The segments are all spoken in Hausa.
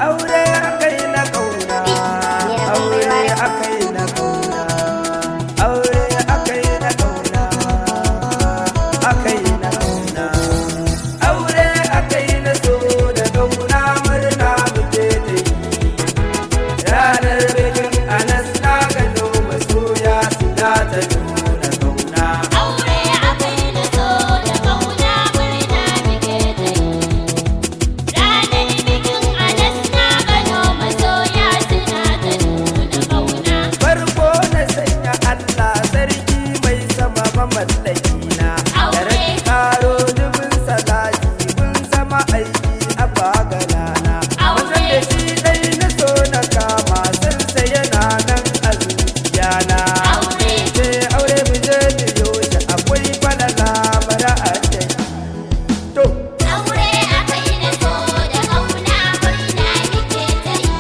aure akai na kauna, aure akai na kauna, aure akai na kauna, akai na kauna, aure akai na so da kauna murna muke da yi. Ranar bikin Anas na gano masoya suna ta nuna kauna. Aure akai na so da kauna murna muke da yi. Ranar bikin Anas na gano masoya suna ta nuna kauna. Farko na sanya Allah sarki mai sama mamallaki na. Da rage karo dubin salati kun zama aiki a bagalana. Wasan da shi dai na so na kama sansa yana nan a zuciyana. Sai aure mu je mu yoshi akwai falala mara adadi. To. Aure akai na so da kauna murna muke da yi.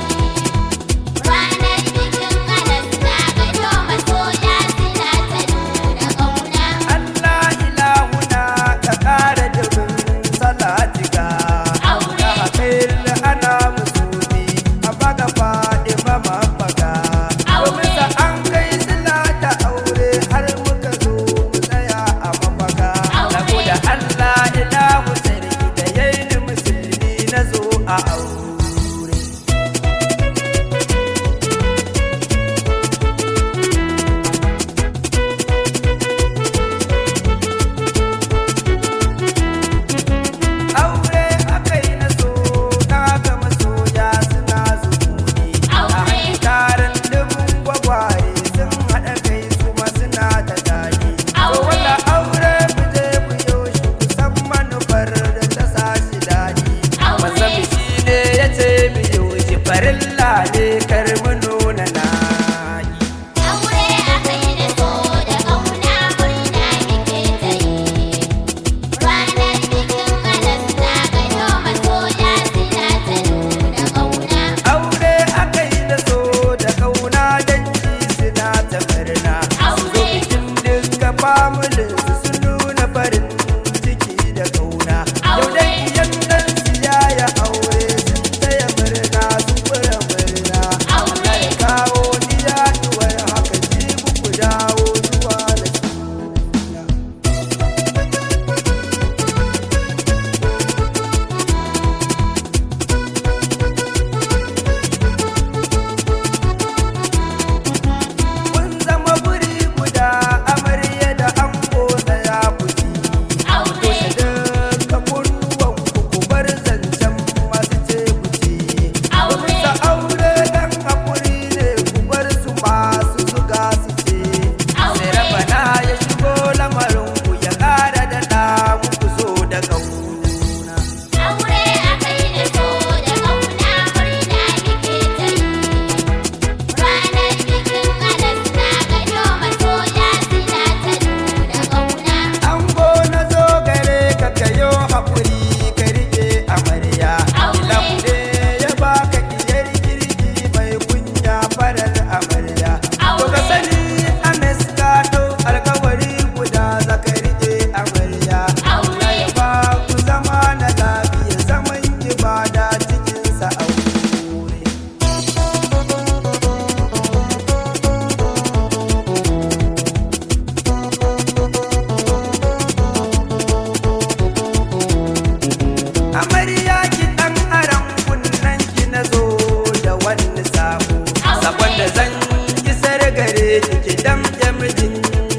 Ranar bikin Anas na gano masoya suna ta nuna kauna. Allah ilahuna ka ƙara dubin salatika. Aure. Da khair ana musulmi a baga faɗi mafaka. Domin sa an kai sila ta aure har muka zo mu tsaya a mafaka. Saboda Allah ilahu sarki da yayi ni musulmi na zo a aure. Aure akai na so na ga masoya suna zumuni. Aure. A taron dubun gwagware sun haɗa kai kuma suna ta daɗi. Aure. Wanda aure mu je mu yoshi kusan manufar da ta sa shi daɗi. Aure. Mazam shi ne ya ce mu yoshi farilla ne kar mu nuna naƙi. Aure akai na so da kauna murna muke da yi. Ranar bikin Anas na gano masoya suna ta nuna kauna. Aure akai da so da kauna dangi suna ta murna. Aure. Bikin duka familin su nuna farin ciki da kauna. Yau dai iyan nan siyaya aure sun taya murna sun fura murna. Aure. Allah ya kawo niyaduwar haka jibu ku dawo zuwa na suna. Kun zama guri guda amarya da ango daya kuji. Aure. Duka kunnuwan ku bar zancen masu ce kuci. Aure. Bisa aure dan hakuri ne ku bar su masu zuga su ce. Aure. Sai rabana ya shigo lamarin ku ya ƙara daɗa muku so da kauna. Aure akai na so da kauna murna muke da yi. Ranar bikin Anas na gano masoya suna ta nuna kauna. Ango na zo gare ka kayo haƙuri ka riƙe amarya. Aure. Ilahu ne ya baka diyar kirki mai kunya farar amarya. To ka Aure. sani Anas ka ɗau alkawari guda za ka riƙe amarya. Aure. Allah ya ba ku zama na lafiya zaman ibada cikinsa aure. Amarya ki ɗan aran kunnen ki na zo da wani sabo. Sabon da zan isar gare ki ki damƙe mijin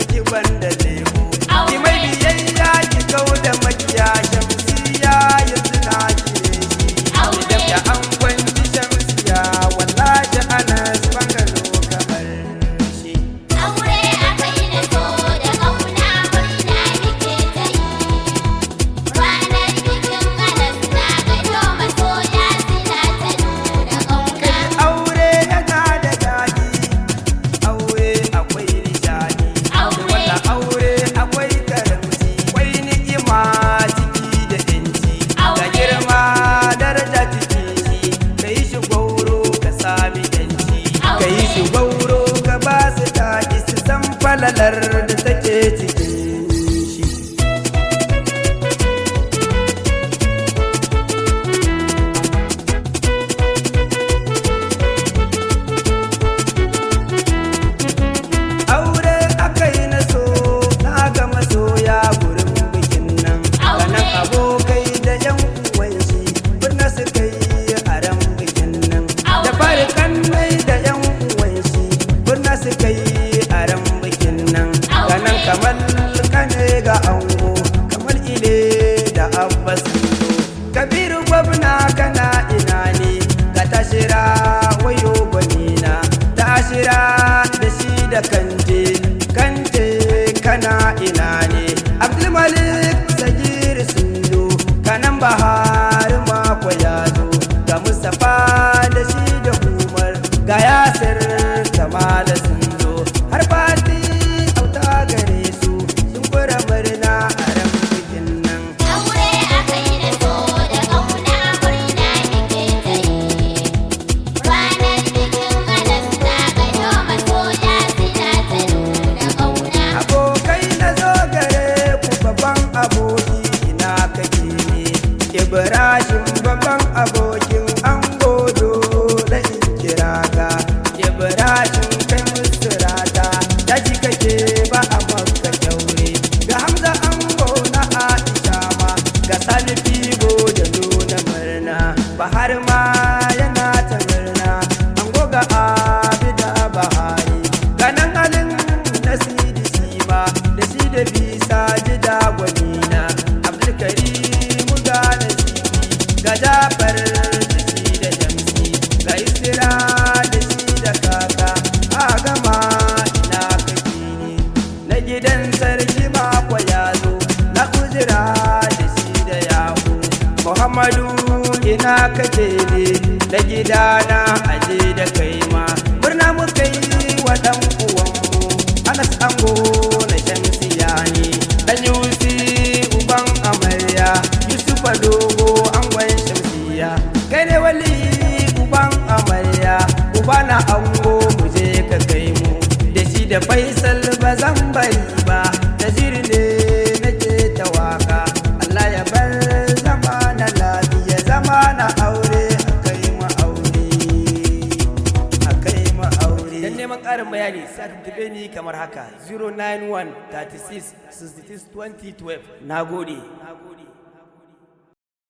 ki banda lemo. Ki mai biyayya ki kau da makiya shamsiya yanzu na kire shi. Ki damƙe angon ki shamsiya wallahi Anas bangalo kamar shi. Aure akai na so da kauna murna muke da yi. Ranar bikin Anas na gano masoya suna ta nuna kauna. Aure yana da daɗi, aure akwai nishaɗi. Aure. Wanda aure akwai karamci, akwai ni'ima ciki da ƴanci. Aure. Ga girma daraja cikin shi, ka yi shi gwauro ka sami ƴanci. Ka yi shi gwauro ka ba su daɗi su san falalar da take cikin shi. da shi da Umar ga Yasir Kamala sun zo har fati auta gare su sun fura murna a ran bikin nan. Aure akai da so da ƙauna murna muke ta yi. Ranar bikin Anas na gano masoya suna ta nuna ƙauna. Abokai na zo gare ku babban aboki ina kake ne Ibrahim babban abokin ango dole in kira ka Ibrahim kai musu rata daji kake ba a maka kyaure ga Hamza ango na Aisha ma ga Sani Figo da nuna murna Bahar ma yana ta murna ango ga Abida Bahari ganan halin Nasidi Sima da shi da Bisa Jida Gwanina Abdulkarim ga Nasibi ga Jafar da shi da Shamsi ga Isra da shi da Kaka a gama ina kake ne na gidan sarki mako ya zo na Uzira da shi da Yahu Muhammadu ina kake ne na gidana aje da kai ma murna muka yi wa dan uwanmu Anas ango na Shamsiya ne dan Yusi uban amarya Yusufa dogo angon Shamsiya kai ne wali uban amarya uba na ango mu je ka kai mu da shi da Faisal ba zan bari ba Naziri ne nake ta waka Allah ya bar zama na lafiya zama na aure akai mu aure akai mu aure dan neman ƙarin bayani sai ka tube ni kamar haka 091 36 66 2012 nagode